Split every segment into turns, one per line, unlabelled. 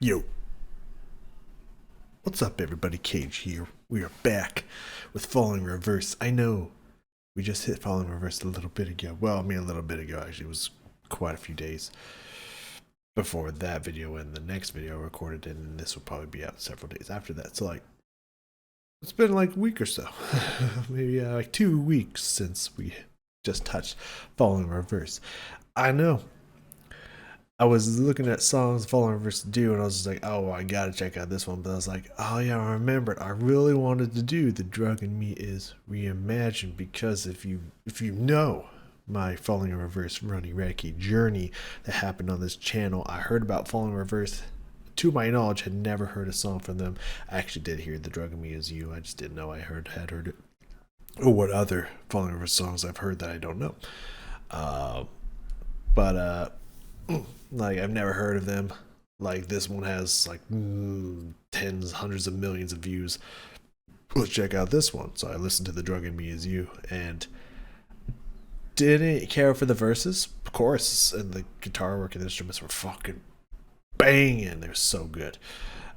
Yo, what's up, everybody? Cage here. We are back with Falling Reverse. I know we just hit Falling Reverse a little bit ago. Well, I mean, a little bit ago, actually. It was quite a few days before that video and the next video I recorded, and this will probably be out several days after that. So, it's been like a week or so. Maybe like 2 weeks since we just touched Falling Reverse. I know. I was looking at songs Falling Reverse to do, and I was just like, oh, I gotta check out this one. But I was like, oh yeah, I remembered. I really wanted to do The Drug in Me is Reimagined, because if you know my Falling Reverse Runny Racky journey that happened on this channel, I heard about Falling Reverse. To my knowledge, had never heard a song from them. I actually did hear The Drug in Me is You. I just didn't know I had heard it. Or what other Falling Reverse songs I've heard that I don't know. But like, I've never heard of them. Like, this one has like tens, hundreds of millions of views. Let's check out this one. So I listened to The Drug in Me is You and didn't care for the verses. Of course, and the guitar work and the instruments were fucking banging. They're so good.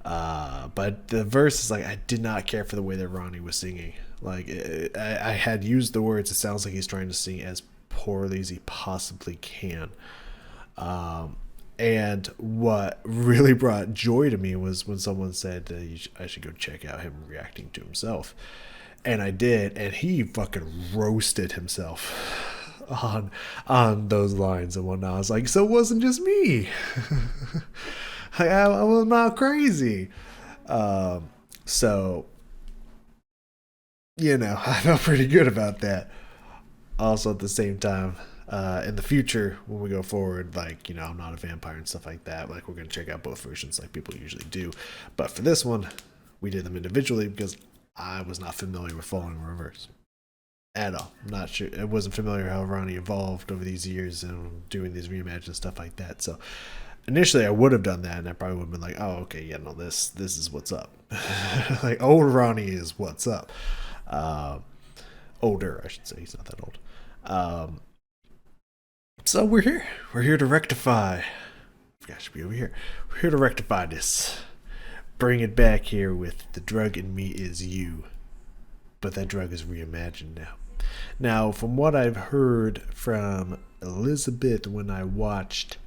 But the verses, like, I did not care for the way that Ronnie was singing. Like, I had used the words, it sounds like he's trying to sing as poorly as he possibly can. And what really brought joy to me was when someone said I should go check out him reacting to himself. And I did, and he fucking roasted himself on those lines and whatnot. I was like, so it wasn't just me. I was not crazy. So, I felt pretty good about that. Also, at the same time, in the future, when we go forward, like, I'm not a vampire and stuff like that, like, we're going to check out both versions like people usually do. But for this one, we did them individually because I was not familiar with Falling Reverse at all. I'm not sure. I wasn't familiar how Ronnie evolved over these years and doing these reimagined stuff like that. So initially I would have done that, and I probably would have been like, oh, okay, yeah, no, this is what's up. Like, old Ronnie is what's up. Older, I should say. He's not that old. So we're here. We're here to rectify. I should be over here. We're here to rectify this. Bring it back here with The Drug in Me is You. But that drug is reimagined now. Now, from what I've heard from Elizabeth when I watched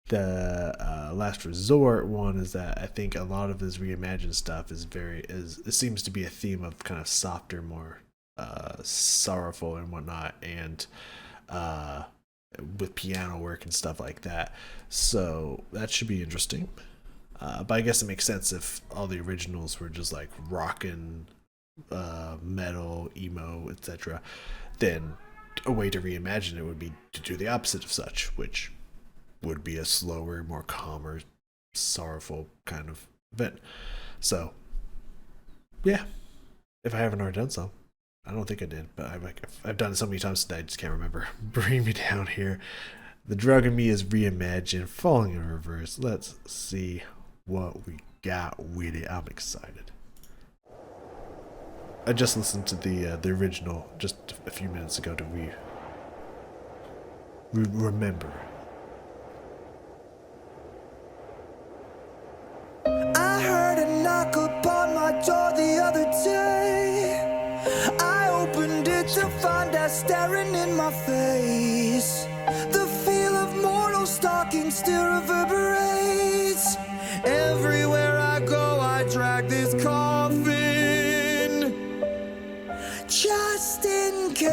the Last Resort one, is that I think a lot of this reimagined stuff it seems to be a theme of kind of softer, more sorrowful and whatnot, and with piano work and stuff like that. So that should be interesting. But I guess it makes sense if all the originals were just like rockin', metal, emo, etc. Then a way to reimagine it would be to do the opposite of such, which would be a slower, more calmer, sorrowful kind of event. So, yeah, if I haven't already done so. I don't think I did, but I've done it so many times today, I just can't remember. Bring me down here. The Drug in Me is Reimagined, Falling in Reverse. Let's see what we got with it. I'm excited. I just listened to the original just a few minutes ago to remember.
I heard a knock upon my door the other day. I opened it to find her staring in my face. The feel of mortal stalking still reverberates. Everywhere I go, I drag this coffin, just in case.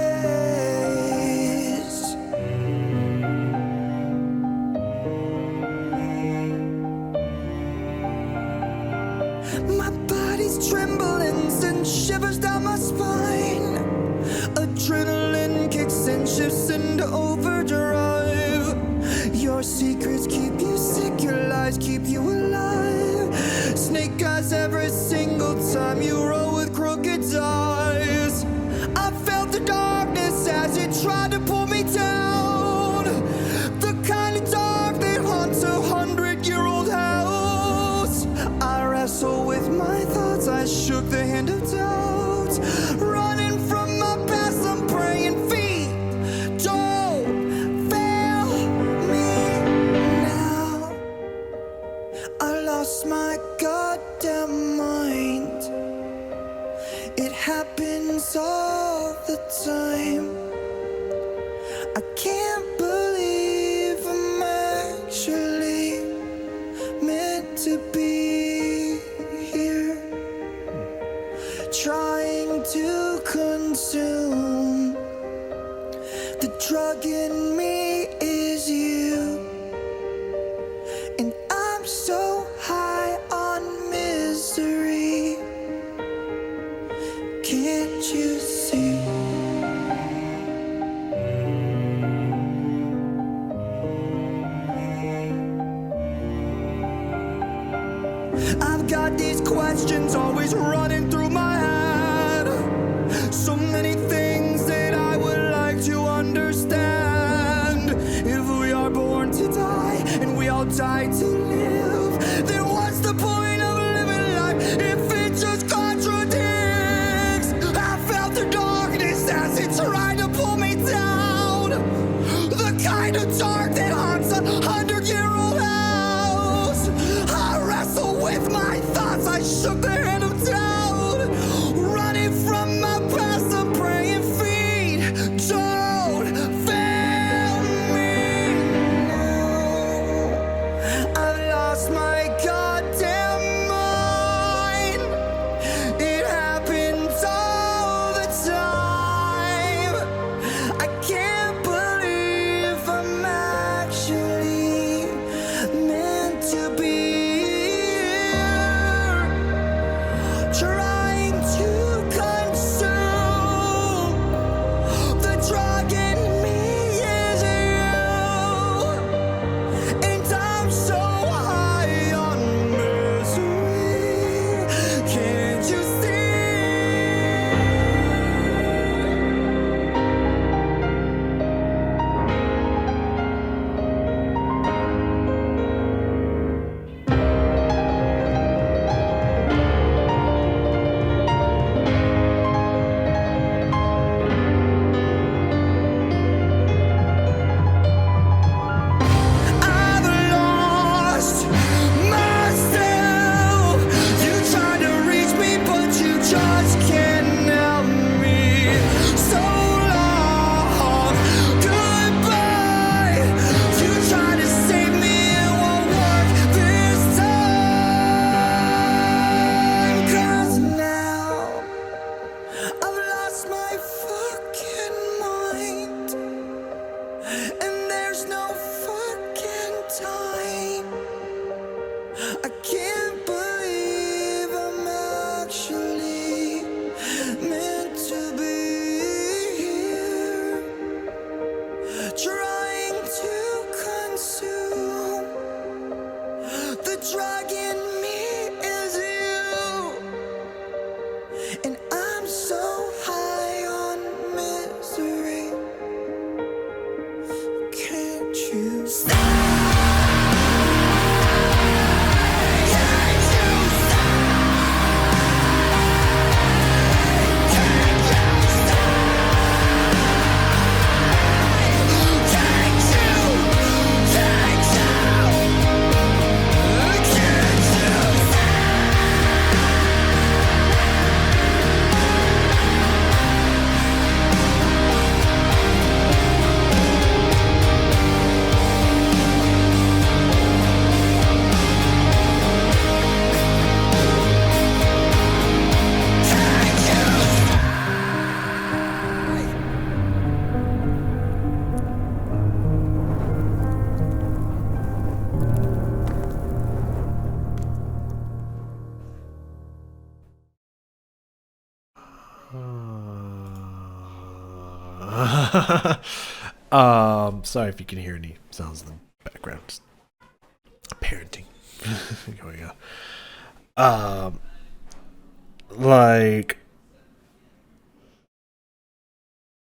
My body's trembling, sends shivers down my spine. Adrenaline kicks and shifts into overdrive. Your secrets keep you sick, your lies keep you alive. Snake eyes every single time you roll with crooked eyes. I felt the darkness as it tried to pull me down. The kind of dark that haunts a 100-year-old house. I wrestle with my thoughts, I shook the hand of doubt. Running from my past, I'm praying feet don't fail me now. I lost lost my goddamn mind. It happens all the time. I can't believe I'm actually meant to be here, trying to consume. The drug in me is you, and I'm so high on misery. Can't you see? I've got these questions always running through my head. So many things that I would like to understand. If we are born to die and we all die to live, then what's the point of living life if it just contradicts? I felt the darkness as it tried to pull me down. The kind of dark that haunts 100-year-old house. I wrestle with my thoughts, I shook the hand of doubt. Running from my past, I'm praying feet don't fail me now. I've lost my goddamn mind. It happens all the time. I can't believe I'm actually meant to be here, trying to consume. The drug in me is you, and I'm so high on misery. Can't you see? I've lost myself. You tried to reach me, but you just can't help me. So long, goodbye. You tried to save me, it won't work this time. 'Cause now I've lost my fucking mind, and there's no fucking time. I can't believe I'm actually meant to be here, trying to consume. The drug in me is you, and I'm so high on misery. Can't you stop? Can't you stop? Can't you stop? Can't you? Can't you? Can't you
Sorry if you can hear any sounds in the background. Just parenting going on. Like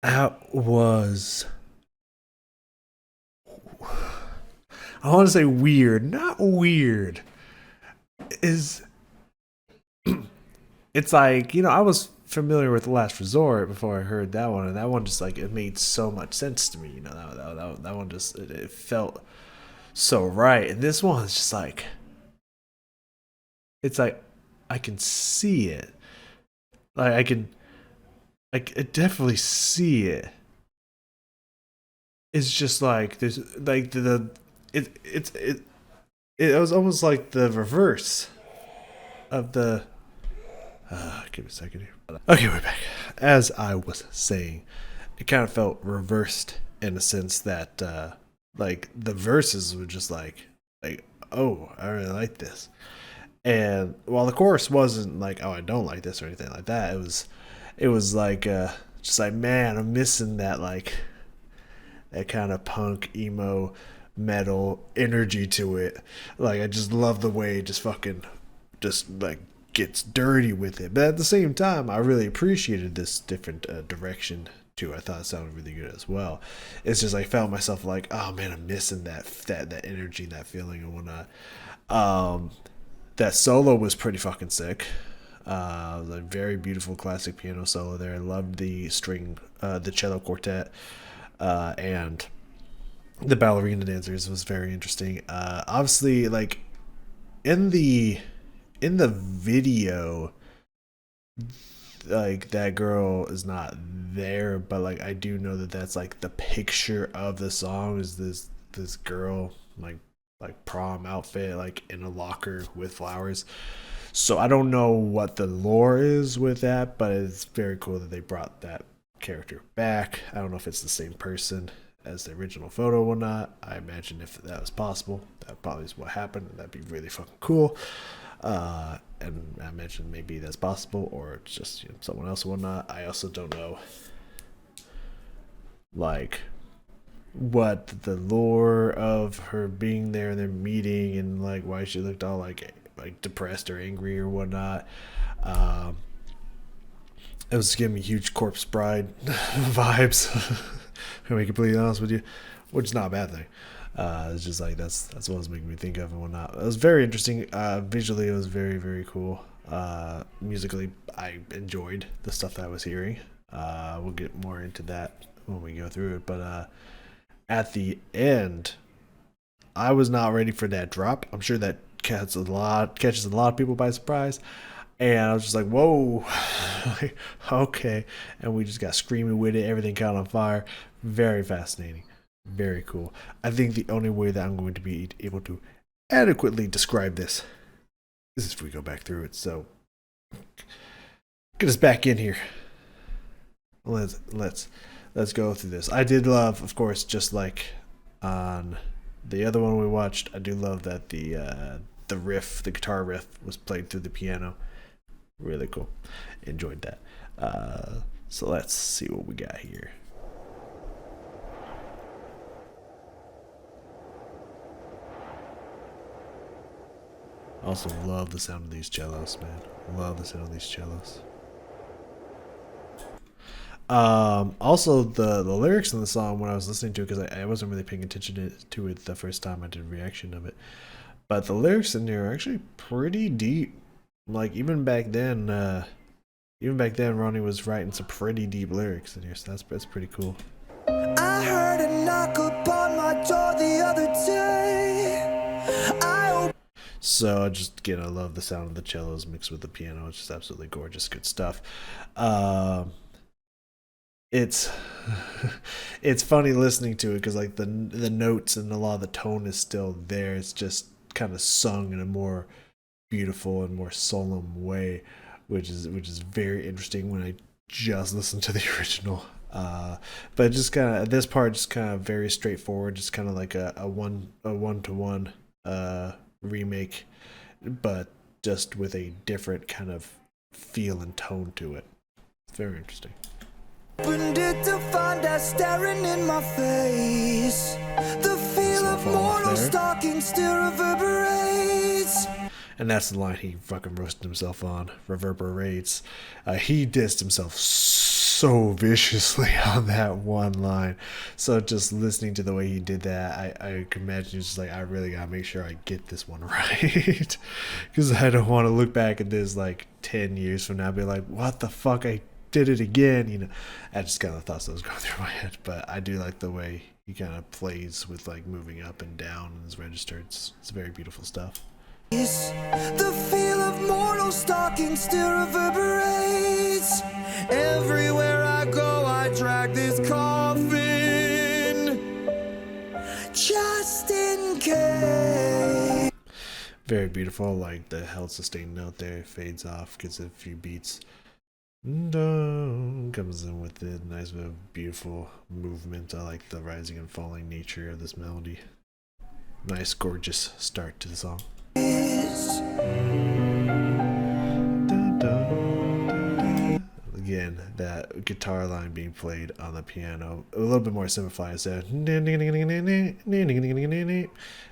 that was, I want to say weird, not weird. Is it's like, I was familiar with The Last Resort before I heard that one, and that one just like it made so much sense to me. That one just it felt so right, and this one is just like it's like I can see it. Like I can definitely see it. It's just like there's like it was almost like the reverse of the. Give me a second here. Okay, we're back. As I was saying, it kind of felt reversed in a sense that like the verses were just like oh, I really like this. And while the chorus wasn't like oh, I don't like this or anything like that, it was like just like man, I'm missing that kind of punk emo metal energy to it. Like I just love the way it just fucking just like gets dirty with it. But at the same time, I really appreciated this different direction too. I thought it sounded really good as well. It's just I felt myself like, oh man, I'm missing that energy, that feeling and whatnot. That solo was pretty fucking sick. A very beautiful classic piano solo there. I loved the cello quartet, and the ballerina dancers was very interesting. Obviously, like in the video, like that girl is not there, but like I do know that that's like the picture of the song is this girl like prom outfit like in a locker with flowers. So I don't know what the lore is with that, but it's very cool that they brought that character back. I don't know if it's the same person as the original photo or not. I imagine if that was possible, that probably is what happened, and that'd be really fucking cool. And I mentioned maybe that's possible, or it's just someone else or whatnot. I also don't know, like, what the lore of her being there and their meeting, and like why she looked all like depressed or angry or whatnot. It was giving me huge Corpse Bride vibes. To be completely honest with you, which is not a bad thing. It's just like that's what it was making me think of and whatnot. It was very interesting. Visually, it was very very cool. Musically, I enjoyed the stuff that I was hearing. We'll get more into that when we go through it. But at the end, I was not ready for that drop. I'm sure that catches a lot of people by surprise. And I was just like, whoa, okay. And we just got screaming with it. Everything caught on fire. Very fascinating. Very cool. I think the only way that I'm going to be able to adequately describe this is if we go back through it. So get us back in here. Let's go through this. I did love, of course, just like on the other one we watched, I do love that the guitar riff was played through the piano. Really cool. Enjoyed that. So let's see what we got here. Also love the sound of these cellos, man. Love the sound of these cellos. Also the lyrics in the song when I was listening to it, because I wasn't really paying attention to it the first time I did a reaction of it, but the lyrics in there are actually pretty deep. Like even back then, Ronnie was writing some pretty deep lyrics in here, so that's pretty cool.
I heard a knock upon my door the other day.
So just again, I love the sound of the cellos mixed with the piano. It's just absolutely gorgeous, good stuff. It's it's funny listening to it because like the notes and a lot of the tone is still there. It's just kind of sung in a more beautiful and more solemn way, which is very interesting when I just listened to the original. But just kind of this part just kind of very straightforward, just kind of like a one-to-one remake, but just with a different kind of feel and tone to it. It's very interesting.
Opened it to find her staring in my face. The feel of mortal stalking still reverberates.
And that's the line he fucking roasted himself on. Reverberates. He dissed himself so viciously on that one line. So just listening to the way he did that, I can imagine he's just like, I really gotta make sure I get this one right. Because I don't want to look back at this like 10 years from now and be like, what the fuck, I did it again. I just kind of thoughts that was going through my head. But I do like the way he kind of plays with like moving up and down in his register. It's very beautiful stuff.
The feel of mortal stalking still reverberates. Everywhere I go, I drag this coffin, just in case.
Very beautiful, like the held sustained note there, fades off, gets a few beats. Comes in with it, nice beautiful movement. I like the rising and falling nature of this melody. Nice, gorgeous start to the song. Again, that guitar line being played on the piano, a little bit more simplified. Is that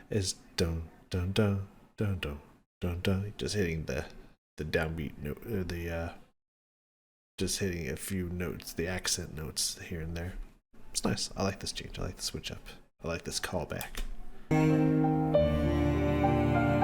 is dun dun dun dun dun dun dun, just hitting the downbeat note, just hitting a few notes, the accent notes here and there. It's nice. I like this change. I like the switch up. I like this callback.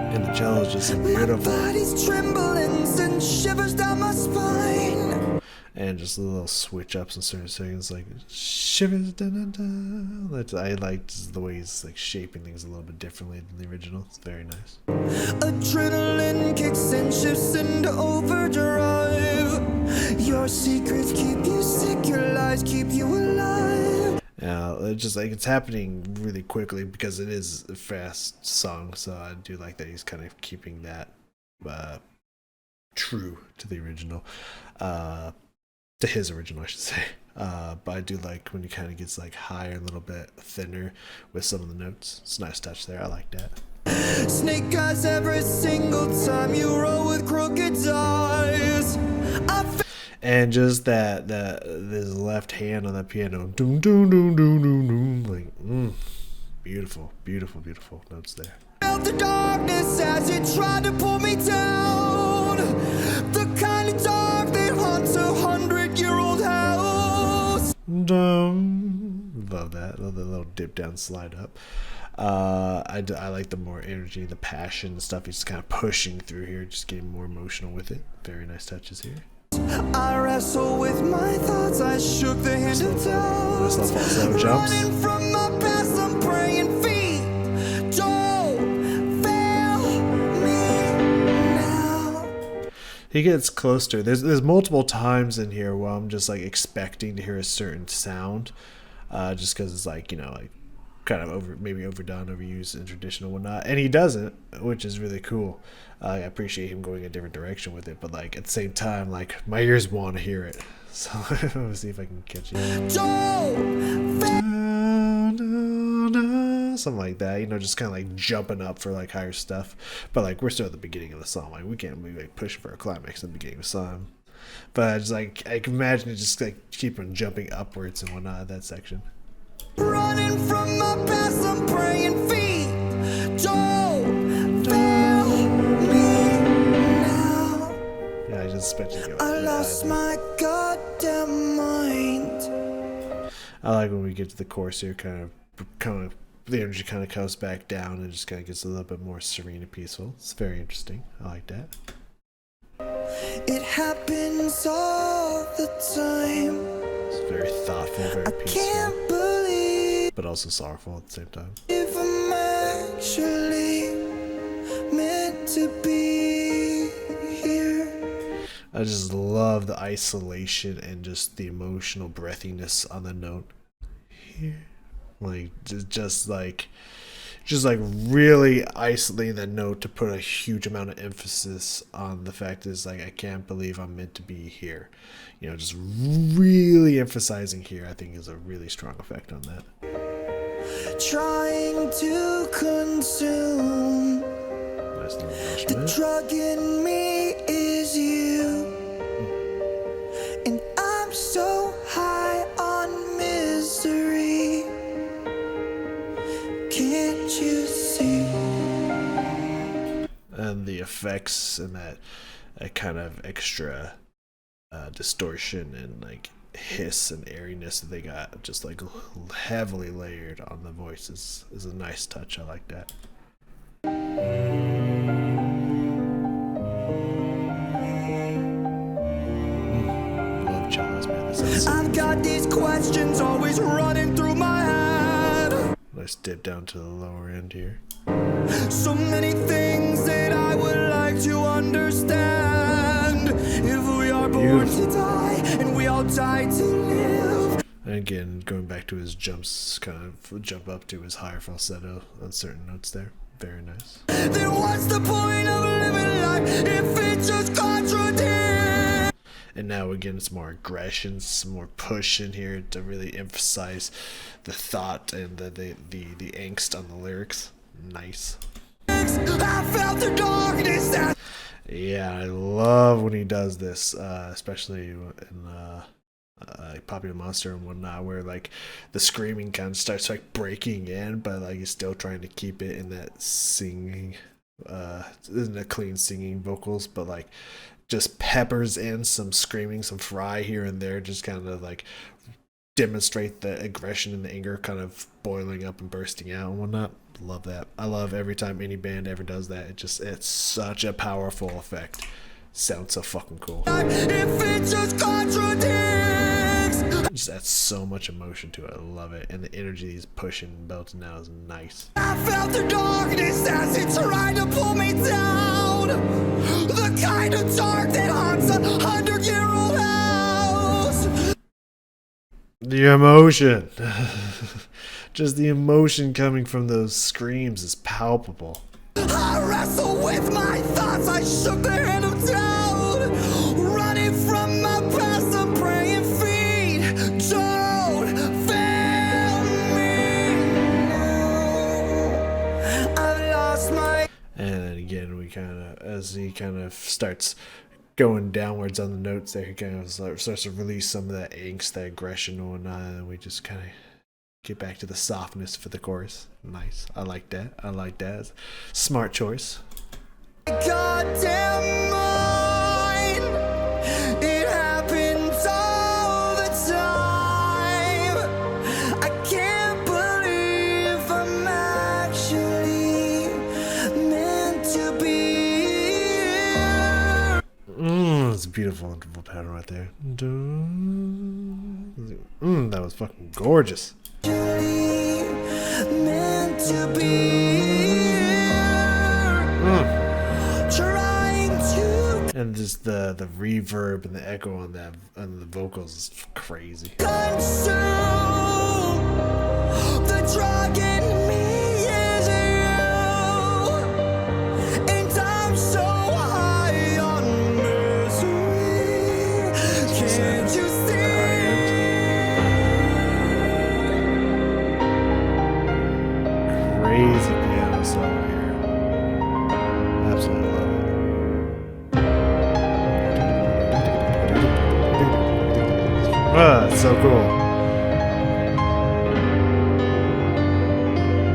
And the cello is just beautiful.
My body's trembling and shivers down my spine.
And just little switch ups in certain seconds, like shivers. Da, da, da. I like the way he's like shaping things a little bit differently than the original. It's very nice.
Adrenaline kicks and shifts into overdrive. Your secrets keep you sick, your lies keep you alive.
It's just like it's happening really quickly because it is a fast song, so I do like that he's kind of keeping that true to the original, to his original, I should say. But I do like when he kind of gets like higher, a little bit thinner with some of the notes. It's a nice touch there. I like that.
Snake eyes every single time you roll with crooked eyes.
And just that this left hand on that piano, doom doom doom doom doom doom, like beautiful, beautiful, beautiful notes there.
Felt the darkness as it tried to pull me down. The kind of dark that haunts 100-year-old house.
Love that. Love the little dip down, slide up. I like the more energy, the passion, the stuff he's kind of pushing through here, just getting more emotional with it. Very nice touches here.
I wrestle with my thoughts. I shook the hand of doubt. Running from my past, I'm praying feet. Don't fail me now.
He gets closer. There's multiple times in here where I'm just like expecting to hear a certain sound, just because it's like, you know, like kind of maybe overdone, overused, and traditional and whatnot, and he doesn't, which is really cool. I appreciate him going a different direction with it, but like at the same time, like my ears want to hear it, so let's see if I can catch it. Something like that, you know, just kind of like jumping up for like higher stuff, but like we're still at the beginning of the song, like we can't be like pushing for a climax at the beginning of the song. But just like I can imagine it just like keep on jumping upwards and whatnot, that section.
Running from my past, I'm praying feet. Don't fail me now.
Yeah, I just expect you to go.
I lost my goddamn mind.
I like when we get to the chorus here, kind of the energy kind of comes back down and just kind of gets a little bit more serene and peaceful. It's very interesting. I like that.
It happens all the time.
It's very thoughtful, very peaceful.
I can't believe,
but also sorrowful at the same time.
if I'm actually meant to be here.
I just love the isolation and just the emotional breathiness on the note here, like just like really isolating that note to put a huge amount of emphasis on the fact is like I can't believe I'm meant to be here, you know, just really emphasizing here. I think is a really strong effect on that.
Trying to consume
Nice little
the
arrangement.
drug in me is you, and I'm so high on misery. Can't you see?
And the effects and that kind of extra distortion and like hiss and airiness that they got just like heavily layered on the voices is a nice touch. I like that. Love cellos, man. This is
I've got these questions always running through my head.
nice dip down to the lower end here.
So many things that I would like to understand. born
beautiful.
to die, and we all die to live.
And again, going back to his jumps, kind of jump up to his higher falsetto on certain notes there. Very nice.
Then what's the point of living life if it just contradicts?
And now again, it's more aggression, some more push in here to really emphasize the thought and the angst on the lyrics. Nice.
I felt the darkness that
Yeah, I love when he does this, especially in Popular Monster and whatnot, where like the screaming kind of starts like breaking in, but like he's still trying to keep it in that singing, in the clean singing vocals, but like just peppers in some screaming, some fry here and there, just kind of like demonstrate the aggression and the anger kind of boiling up and bursting out and whatnot. Love that. I love every time any band ever does that. It's such a powerful effect. Sounds so fucking cool.
if it just contradicts.
Just adds so much emotion to it. I love it. And the energy he's pushing and belting now is nice.
I felt the darkness as it tried to pull me down. The kind of dark that haunts 100-year-old house.
The emotion. Just the emotion coming from those screams is palpable.
I wrestle with my thoughts, I shook the hand of doubt. Running from my past, I'm praying feet don't fail me now. I've lost my.
And then again, we kind of, as he kind of starts going downwards on the notes there, he kind of starts to release some of that angst, that aggression and whatnot, and we just kind of get back to the softness for the chorus. Nice. I like that. I like that. Smart choice.
Goddamn mine. It happens all the time. I can't believe I'm actually meant to be here.
It's a beautiful interval pattern right there. That was fucking gorgeous.
Meant to be trying to
And just the reverb and the echo on that on the vocals is crazy.
consume the drug in me is you, and I'm so high on misery. Can't you see?
Crazy piano solo here. Absolutely love it. It's so cool.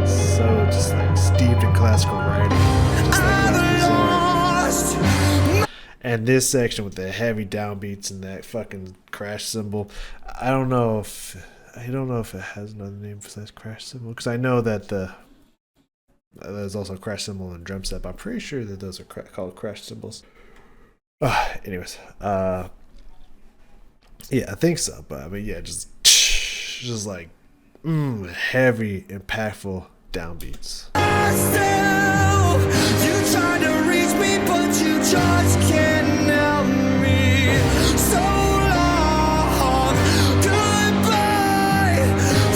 So just like steeped in classical writing. Just like classical song. And this section with the heavy downbeats and that fucking crash cymbal, I don't know if it has another name besides crash cymbal, because I know that there's also a crash cymbal and drum set, but I'm pretty sure that those are called crash cymbals. Anyways, yeah, I think so. But I mean, yeah, just like heavy, impactful downbeats.
Still, you try to reach me, but you just can't help me. So long, goodbye.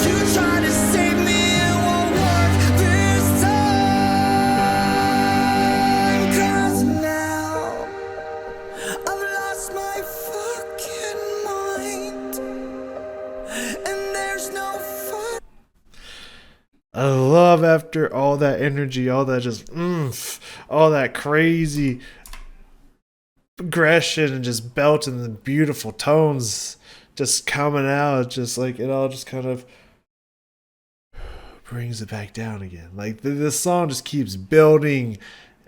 You try to save me, it won't work this time. 'Cause now I've lost my fucking mind, and there's no fun.
I love after all that energy, all that just all that crazy aggression and just belting the beautiful tones just coming out, just like it all just kind of brings it back down again. Like the song just keeps building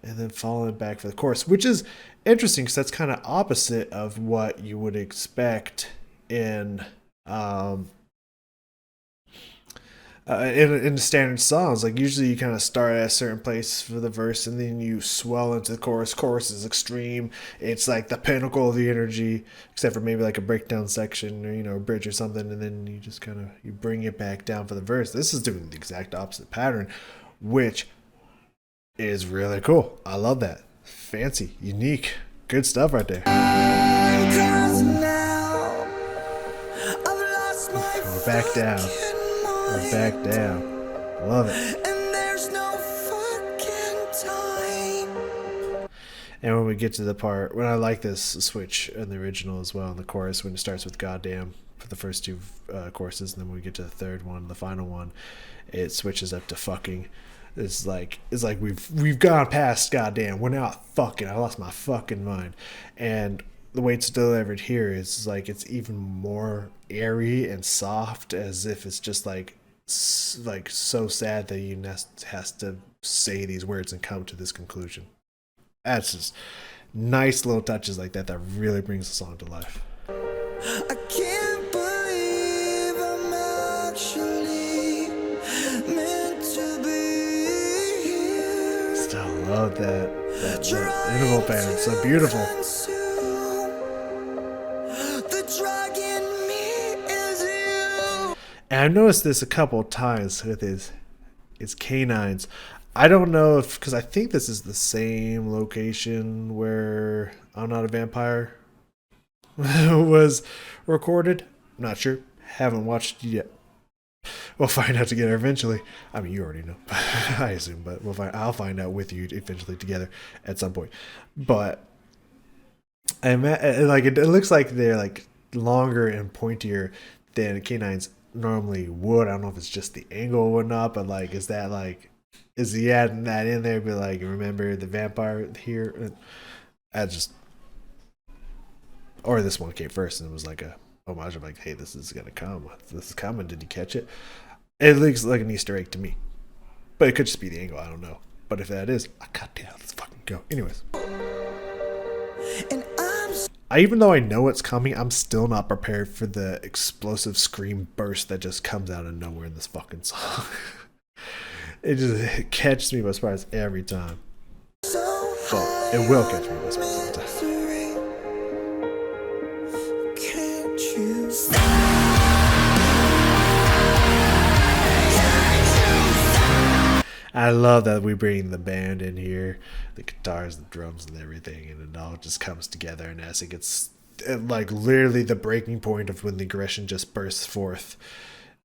and then falling back for the chorus, which is interesting because that's kind of opposite of what you would expect in standard songs. Like usually you kind of start at a certain place for the verse and then you swell into the chorus. Chorus is extreme. It's like the pinnacle of the energy, except for maybe like a breakdown section or a bridge or something, and then you just kind of you bring it back down for the verse. This is doing the exact opposite pattern, which is really cool. I love that. Fancy, unique, good stuff right there.
'Cause
back down. We're back down. Love it.
And there's no fucking time.
And when we get to the part, when I like this switch in the original as well, in the chorus, when it starts with "goddamn" for the first two choruses, and then when we get to the third one, the final one, it switches up to "fucking." It's like we've gone past "goddamn." We're now at "fucking." I lost my fucking mind, and the way it's delivered here is like it's even more airy and soft, as if it's just like so sad that you has to say these words and come to this conclusion. That's just nice little touches like that really brings the song to life.
I can't believe I'm actually meant to be here.
Still love that interval pattern. It's so beautiful.
The drag in me is you.
And I've noticed this a couple of times with his canines. I don't know if, because I think this is the same location where I'm Not a Vampire was recorded. Not sure. Haven't watched it yet. We'll find out together eventually. I mean, you already know, I assume, but I'll find out with you eventually together at some point. But it looks like they're like longer and pointier than canines normally would. I don't know if it's just the angle or whatnot, but like, is he adding that in there? Be like, remember the vampire here? Or this one came first and it was like a homage of like, hey, this is gonna come. This is coming. Did you catch it? It looks like an Easter egg to me, but it could just be the angle. I don't know. But if that is, goddamn, let's fucking go. Anyways,
And
even though I know it's coming, I'm still not prepared for the explosive scream burst that just comes out of nowhere in this fucking song. It catches me by surprise every time. Well, it will catch me by surprise every time.
can't you
I love that we bring the band in here, the guitars, the drums, and everything, and it all just comes together. And as it gets, like, literally the breaking point of when the aggression just bursts forth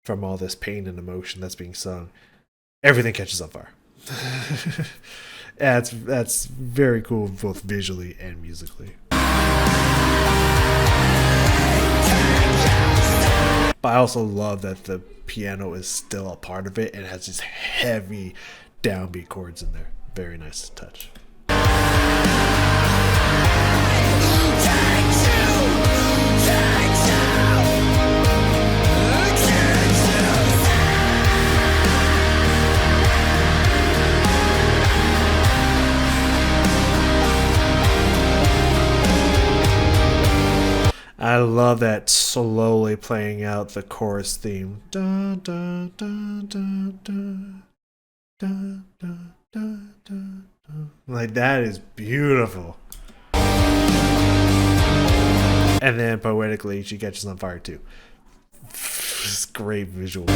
from all this pain and emotion that's being sung, everything catches on fire. That's very cool, both visually and musically. But I also love that the piano is still a part of it and has these heavy downbeat chords in there. Very nice touch. I love that slowly playing out the chorus theme. Da, da, da, da, da, da, da, da, da, da. Like, that is beautiful. And then poetically, she catches on fire too. It's great visual.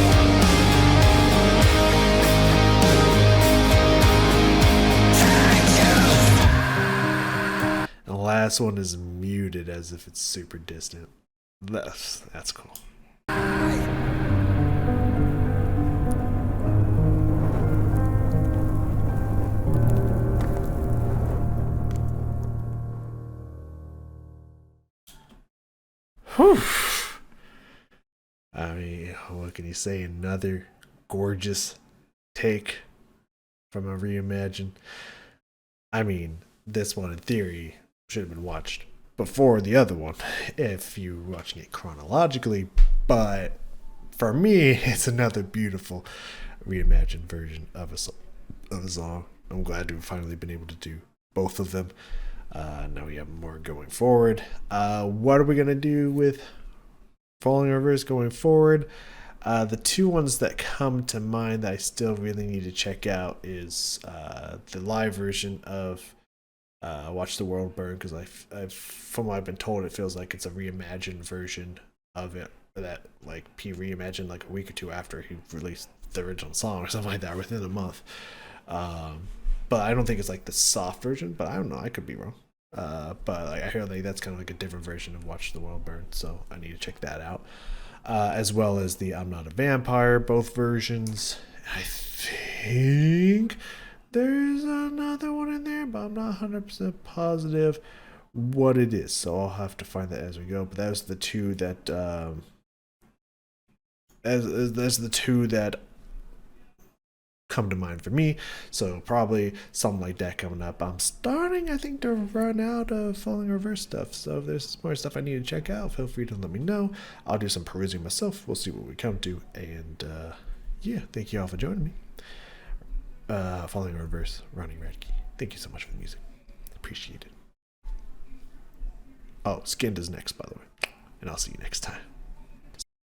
The last one is muted as if it's super distant. That's cool. Whew. I mean, what can you say? Another gorgeous take from a Reimagined. I mean, this one in theory should have been watched before the other one if you're watching it chronologically, but for me, it's another beautiful reimagined version of a song. I'm glad to have finally been able to do both of them. Now we have more going forward. What are we going to do with Falling Rivers going forward? The two ones that come to mind that I still really need to check out is the live version of Watch the World Burn, because from what I've been told, it feels like it's a reimagined version of it that like P reimagined like a week or two after he released the original song or something like that, within a month. But I don't think it's like the soft version, but I don't know, I could be wrong. But like, I hear like that's kind of like a different version of Watch the World Burn, so I need to check that out. as well as the I'm Not a Vampire, both versions. I think there's another one in there, but I'm not 100% positive what it is. So I'll have to find that as we go. But that was the two that, as the two that come to mind for me. So probably something like that coming up. I'm starting, I think, to run out of Falling Reverse stuff. So if there's more stuff I need to check out, feel free to let me know. I'll do some perusing myself. We'll see what we come to. And yeah, thank you all for joining me. Falling Reverse, Ronnie Radke. Thank you so much for the music. Appreciate it. Oh, Skinned is next, by the way. And I'll see you next time.